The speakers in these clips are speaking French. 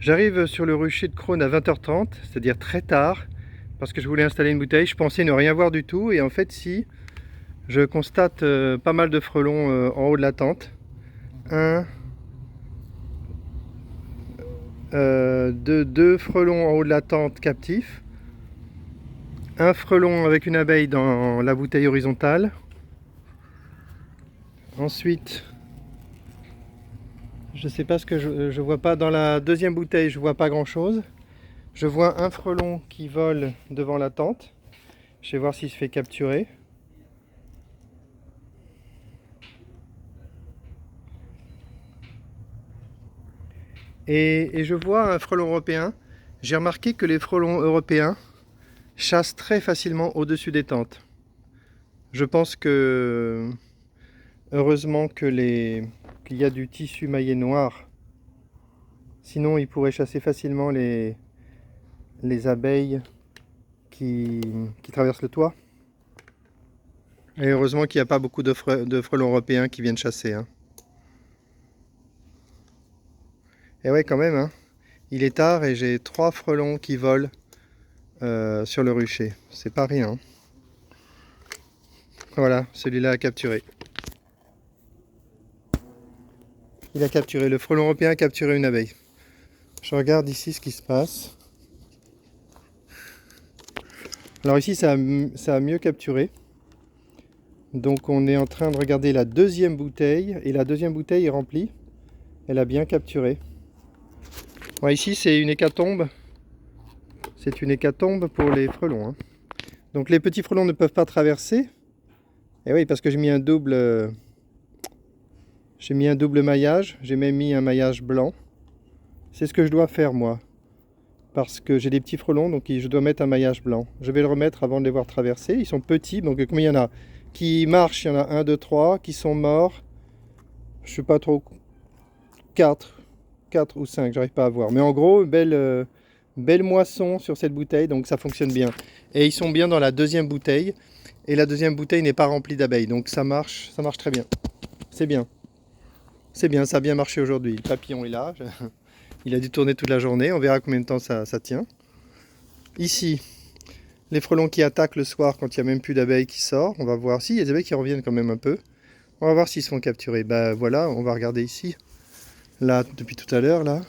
J'arrive sur le rucher de Crosne à 20h30, c'est-à-dire très tard, parce que je voulais installer une bouteille. Je pensais ne rien voir du tout, et en fait si, je constate pas mal de frelons en haut de la tente. Deux frelons en haut de la tente captifs. Un frelon avec une abeille dans la bouteille horizontale. Ensuite, je sais pas ce que je vois pas dans la deuxième bouteille, je vois pas grand chose. Je vois un frelon qui vole devant la tente. Je vais voir s'il se fait capturer. Et je vois un frelon européen. J'ai remarqué que les frelons européens chassent très facilement au-dessus des tentes. Je pense que heureusement qu'il y a du tissu maillé noir. Sinon, ils pourraient chasser facilement les abeilles qui traversent le toit. Et heureusement qu'il n'y a pas beaucoup de frelons européens qui viennent chasser. Hein. Et ouais, quand même, hein. Il est tard et j'ai 3 frelons qui volent sur le rucher. C'est pas rien. Voilà, celui-là a capturé. Il a capturé, le frelon européen a capturé une abeille. Je regarde ici ce qui se passe. Alors ici, ça a mieux capturé. Donc on est en train de regarder la deuxième bouteille. Et la deuxième bouteille est remplie. Elle a bien capturé. Bon, ici, c'est une hécatombe. C'est une hécatombe pour les frelons. Hein. Donc les petits frelons ne peuvent pas traverser. Et oui, parce que j'ai mis un double maillage. J'ai même mis un maillage blanc. C'est ce que je dois faire moi. Parce que j'ai des petits frelons, donc je dois mettre un maillage blanc. Je vais le remettre avant de les voir traverser. Ils sont petits, donc combien il y en a qui marchent? Il y en a 1, 2, 3. Qui sont morts, je ne sais pas trop, 4 ou 5, j'arrive pas à voir. Mais en gros, belle moisson sur cette bouteille, donc ça fonctionne bien. Et ils sont bien dans la deuxième bouteille. Et la deuxième bouteille n'est pas remplie d'abeilles, donc ça marche très bien. C'est bien. C'est bien, ça a bien marché aujourd'hui. Le papillon est là. Il a dû tourner toute la journée. On verra combien de temps ça tient. Ici, les frelons qui attaquent le soir quand il n'y a même plus d'abeilles qui sortent. On va voir. Si, il y a des abeilles qui reviennent quand même un peu. On va voir s'ils se font capturer. Ben voilà, on va regarder ici. Là, depuis tout à l'heure, là.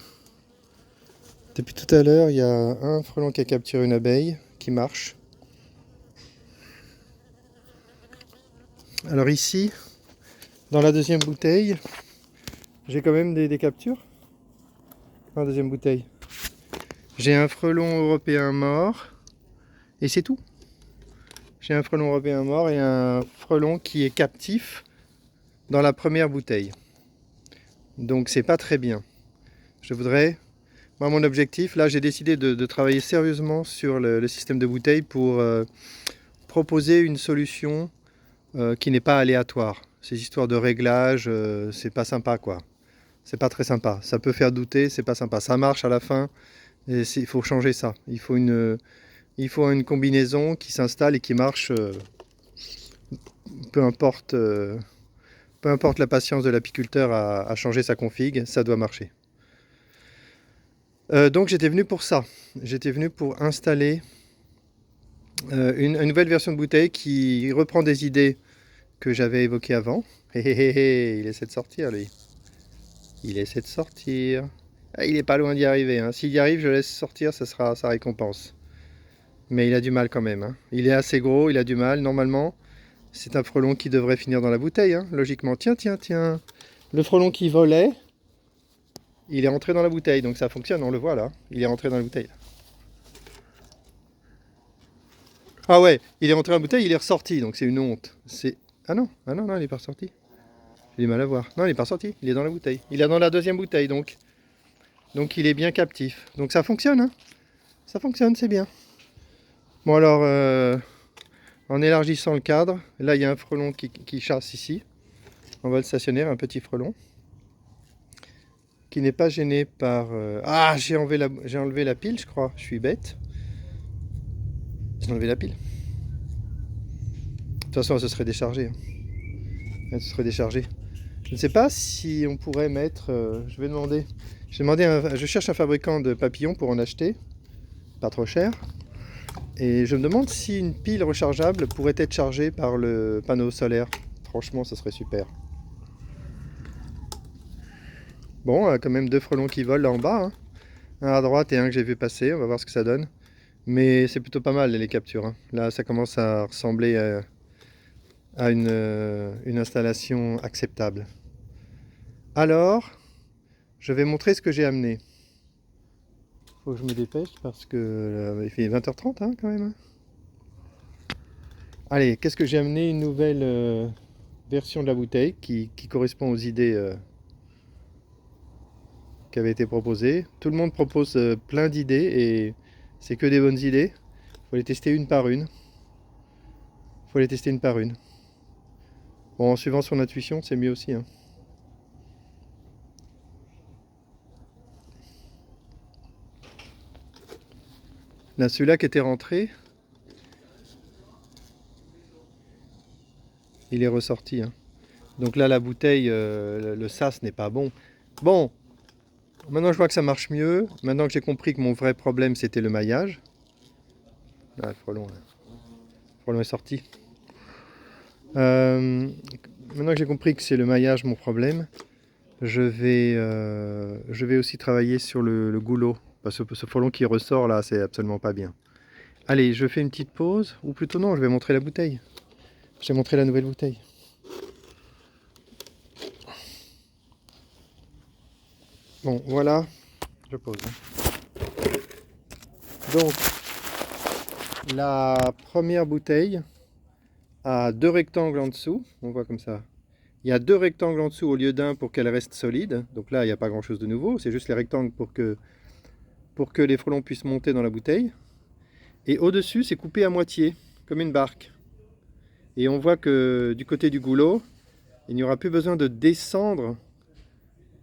Depuis tout à l'heure, il y a un frelon qui a capturé une abeille qui marche. Alors ici, dans la deuxième bouteille, j'ai quand même des captures. Dans la deuxième bouteille. J'ai un frelon européen mort. Et c'est tout. J'ai un frelon européen mort et un frelon qui est captif dans la première bouteille. Donc c'est pas très bien. Je voudrais... Moi, mon objectif, là, j'ai décidé de travailler sérieusement sur le système de bouteille pour proposer une solution qui n'est pas aléatoire. Ces histoires de réglage, c'est pas sympa, quoi. C'est pas très sympa. Ça peut faire douter, c'est pas sympa. Ça marche à la fin, et il faut changer ça. Il faut une combinaison qui s'installe et qui marche, peu importe la patience de l'apiculteur à changer sa config, ça doit marcher. Donc j'étais venu pour ça. J'étais venu pour installer une nouvelle version de bouteille qui reprend des idées que j'avais évoquées avant. Il essaie de sortir, lui. Il essaie de sortir. Ah, il est pas loin d'y arriver. Hein. S'il y arrive, je laisse sortir, ça sera sa récompense. Mais il a du mal quand même. Hein. Il est assez gros, il a du mal. Normalement, c'est un frelon qui devrait finir dans la bouteille, hein, logiquement. Tiens. Le frelon qui volait, il est rentré dans la bouteille. Donc ça fonctionne, on le voit là. Il est rentré dans la bouteille. Ah ouais, il est rentré dans la bouteille, il est ressorti. Donc c'est une honte. Ah non, il est pas ressorti. J'ai du mal à voir. Non, il est pas ressorti. Il est dans la bouteille. Il est dans la deuxième bouteille, donc. Donc il est bien captif. Donc ça fonctionne, hein. Ça fonctionne, c'est bien. Bon alors, en élargissant le cadre, là il y a un frelon qui chasse ici. On va le stationner, un petit frelon. Qui n'est pas gêné par... Ah, j'ai enlevé la pile, je crois. Je suis bête. J'ai enlevé la pile. De toute façon, elle se serait déchargée. Elle se serait déchargée. Je ne sais pas si on pourrait mettre... je vais demander... je cherche un fabricant de papillons pour en acheter, pas trop cher. Et je me demande si une pile rechargeable pourrait être chargée par le panneau solaire. Franchement, ce serait super. Bon, quand même 2 frelons qui volent là en bas, hein. Un à droite et un que j'ai vu passer, on va voir ce que ça donne. Mais c'est plutôt pas mal les captures, hein. Là, ça commence à ressembler à une installation acceptable. Alors, je vais montrer ce que j'ai amené. Faut que je me dépêche parce que il fait 20h30 hein, quand même. Allez, qu'est-ce que j'ai amené? Une nouvelle version de la bouteille qui correspond aux idées qui avaient été proposées. Tout le monde propose plein d'idées et c'est que des bonnes idées. Faut les tester une par une. Faut les tester une par une. Bon, en suivant son intuition, c'est mieux aussi, hein. Là, celui-là qui était rentré, il est ressorti, hein. Donc là, la bouteille, le sas n'est pas bon. Bon, maintenant je vois que ça marche mieux. Maintenant que j'ai compris que mon vrai problème, c'était le maillage. Ah, le frelon, là. Le frelon est sorti. Maintenant que j'ai compris que c'est le maillage mon problème, je vais aussi travailler sur le goulot. Parce que ce frelon qui ressort là, c'est absolument pas bien. Allez, je fais une petite pause. Ou plutôt non, je vais montrer la bouteille. Je vais montrer la nouvelle bouteille. Bon, voilà. Je pose, hein. Donc, la première bouteille a 2 rectangles en dessous. On voit comme ça. Il y a 2 rectangles en dessous au lieu d'un pour qu'elle reste solide. Donc là, il n'y a pas grand chose de nouveau. C'est juste les rectangles pour que les frelons puissent monter dans la bouteille. Et au-dessus, c'est coupé à moitié, comme une barque. Et on voit que du côté du goulot, il n'y aura plus besoin de descendre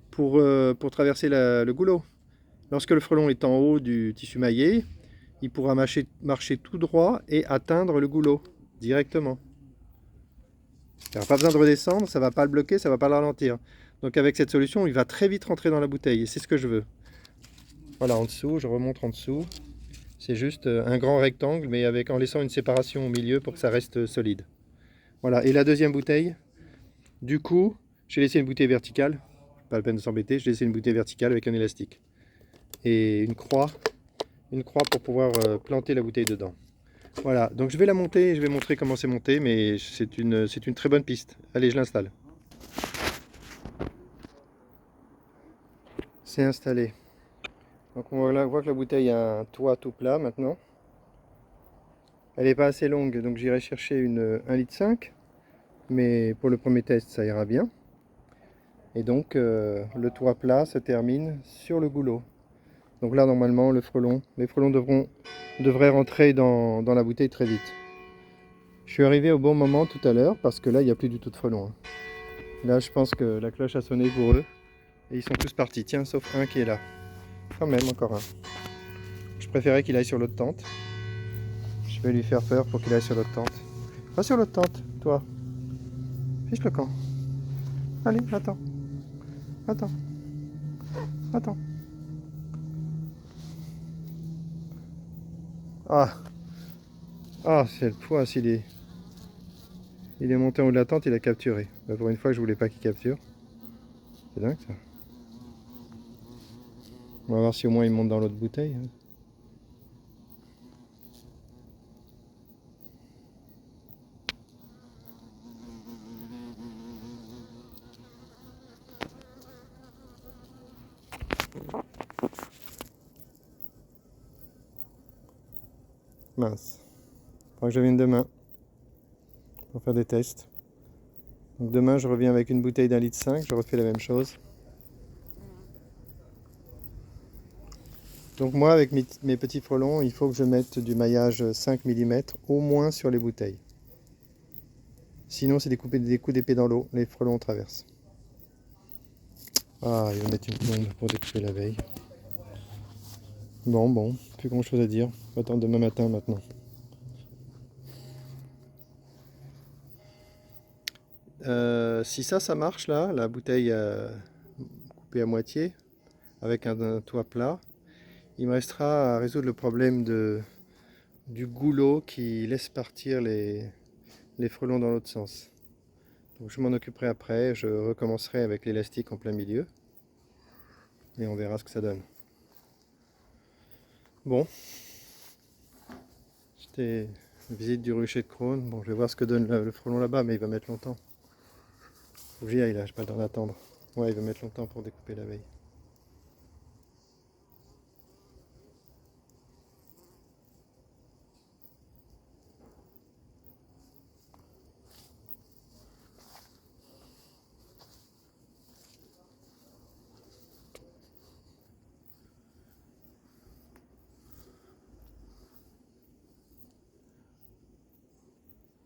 pour traverser le goulot. Lorsque le frelon est en haut du tissu maillé, il pourra marcher tout droit et atteindre le goulot directement. Il n'y aura pas besoin de redescendre, ça ne va pas le bloquer, ça ne va pas le ralentir. Donc avec cette solution, il va très vite rentrer dans la bouteille et c'est ce que je veux. Voilà, en dessous, je remonte en dessous. C'est juste un grand rectangle, mais en laissant une séparation au milieu pour que ça reste solide. Voilà, et la deuxième bouteille, du coup, j'ai laissé une bouteille verticale. Pas la peine de s'embêter, j'ai laissé une bouteille verticale avec un élastique. Et une croix pour pouvoir planter la bouteille dedans. Voilà, donc je vais la monter, je vais montrer comment c'est monté, mais c'est une très bonne piste. Allez, je l'installe. C'est installé. Donc on voit que la bouteille a un toit tout plat maintenant. Elle n'est pas assez longue, donc j'irai chercher une 1,5 litre. Mais pour le premier test, ça ira bien. Et donc le toit plat se termine sur le goulot. Donc là, normalement, les frelons devraient rentrer dans la bouteille très vite. Je suis arrivé au bon moment tout à l'heure parce que là, il n'y a plus du tout de frelons, hein. Là, je pense que la cloche a sonné pour eux. Et ils sont tous partis. Tiens, sauf un qui est là. Quand même, encore un. Je préférais qu'il aille sur l'autre tente. Je vais lui faire peur pour qu'il aille sur l'autre tente. Va sur l'autre tente, toi. Fiche le camp. Allez, attends. Attends. Attends. Ah. Ah, c'est le poids, il est monté en haut de la tente, il a capturé. Bah, pour une fois, je voulais pas qu'il capture. C'est dingue ça. On va voir si au moins il monte dans l'autre bouteille, hein. Mince. Faudra que je vienne demain pour faire des tests. Donc demain, je reviens avec une bouteille d'1,5 litre, je refais la même chose. Donc moi, avec mes petits frelons, il faut que je mette du maillage 5 mm au moins sur les bouteilles. Sinon, c'est des coups d'épée dans l'eau, les frelons traversent. Ah, il va mettre une plombe pour découper la veille. Bon, plus grand chose à dire. On va attendre demain matin maintenant. Si ça marche là, la bouteille coupée à moitié, avec un toit plat, il me restera à résoudre le problème du goulot qui laisse partir les frelons dans l'autre sens. Donc je m'en occuperai après, je recommencerai avec l'élastique en plein milieu et on verra ce que ça donne. Bon, c'était une visite du rucher de Crosne. Bon, je vais voir ce que donne le frelon là-bas, mais il va mettre longtemps. Faut que j'y aille là, j'ai pas le temps d'attendre. Ouais, il va mettre longtemps pour découper l'abeille.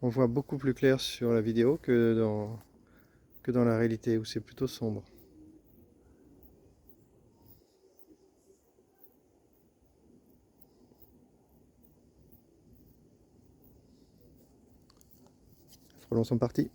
On voit beaucoup plus clair sur la vidéo que dans la réalité où c'est plutôt sombre. Les frelons sont partis.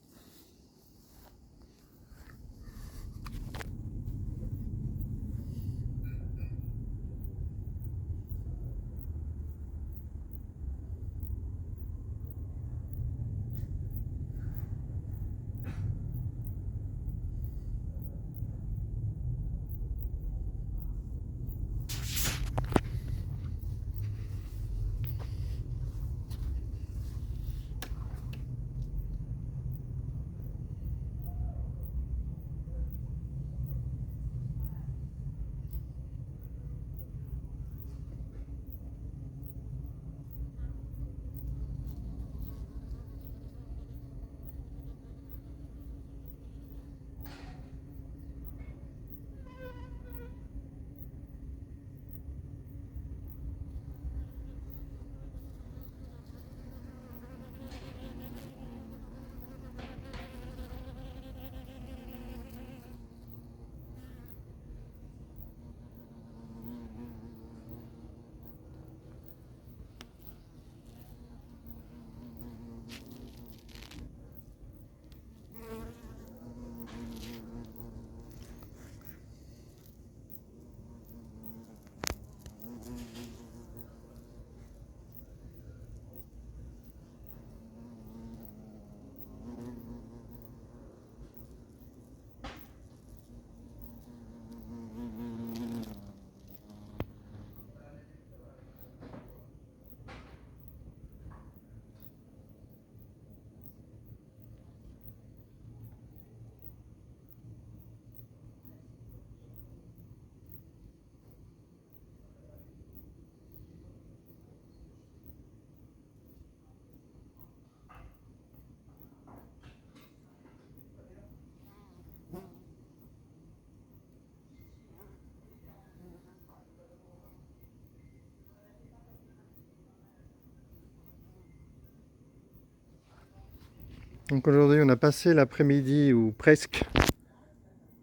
Donc aujourd'hui on a passé l'après-midi ou presque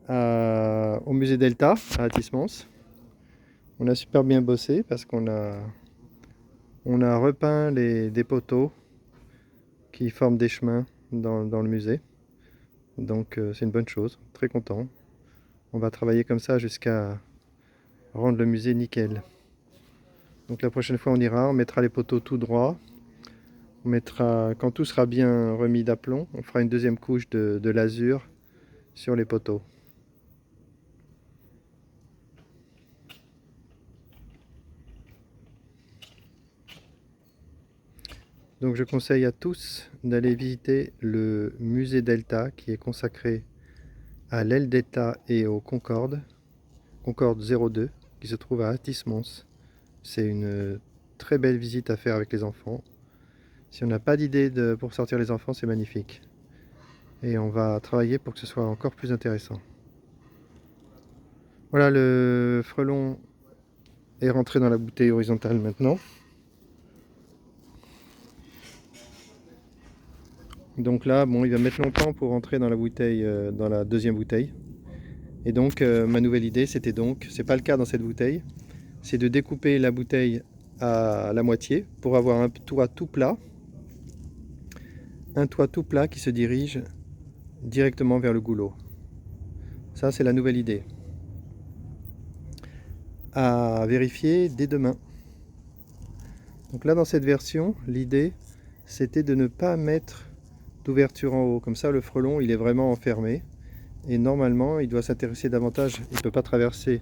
au musée Delta à Athis-Mons. On a super bien bossé parce qu'on a repeint des poteaux qui forment des chemins dans le musée. Donc c'est une bonne chose, très content. On va travailler comme ça jusqu'à rendre le musée nickel. Donc la prochaine fois on ira, on mettra les poteaux tout droits. On mettra, quand tout sera bien remis d'aplomb, on fera une deuxième couche de lasure sur les poteaux. Donc je conseille à tous d'aller visiter le musée Delta qui est consacré à l'aile d'État et au Concorde 02 qui se trouve à Athis-Mons. C'est une très belle visite à faire avec les enfants. Si on n'a pas d'idée pour sortir les enfants, c'est magnifique. Et on va travailler pour que ce soit encore plus intéressant. Voilà, le frelon est rentré dans la bouteille horizontale maintenant. Donc là, bon, il va mettre longtemps pour rentrer dans la bouteille, dans la deuxième bouteille. Et donc, ma nouvelle idée, c'était donc, c'est pas le cas dans cette bouteille, c'est de découper la bouteille à la moitié pour avoir un toit tout plat. Un toit tout plat qui se dirige directement vers le goulot. Ça, c'est la nouvelle idée. À vérifier dès demain. Donc là, dans cette version, l'idée, c'était de ne pas mettre d'ouverture en haut. Comme ça, le frelon, il est vraiment enfermé. Et normalement, il doit s'intéresser davantage. Il ne peut pas traverser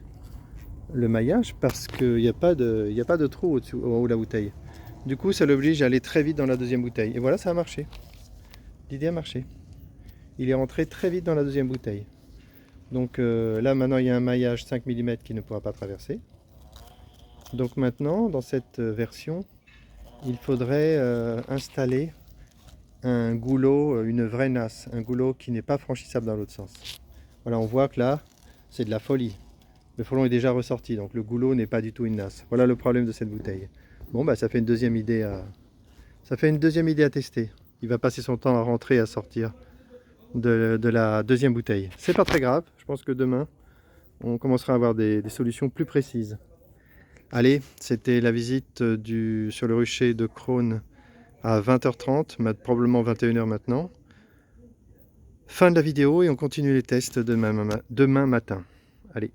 le maillage parce qu'il n'y a pas de trou au-dessus, au haut de la bouteille. Du coup, ça l'oblige à aller très vite dans la deuxième bouteille. Et voilà, ça a marché. L'idée a marché. Il est rentré très vite dans la deuxième bouteille. Donc là, maintenant, il y a un maillage 5 mm qui ne pourra pas traverser. Donc maintenant, dans cette version, il faudrait installer un goulot, une vraie nasse, un goulot qui n'est pas franchissable dans l'autre sens. Voilà, on voit que là, c'est de la folie. Le frelon est déjà ressorti, donc le goulot n'est pas du tout une nasse. Voilà le problème de cette bouteille. Bon, bah ça fait une deuxième idée à tester. Il va passer son temps à rentrer et à sortir de la deuxième bouteille. C'est pas très grave, je pense que demain, on commencera à avoir des solutions plus précises. Allez, c'était la visite sur le rucher de Crosne à 20h30, probablement 21h maintenant. Fin de la vidéo et on continue les tests demain matin. Allez.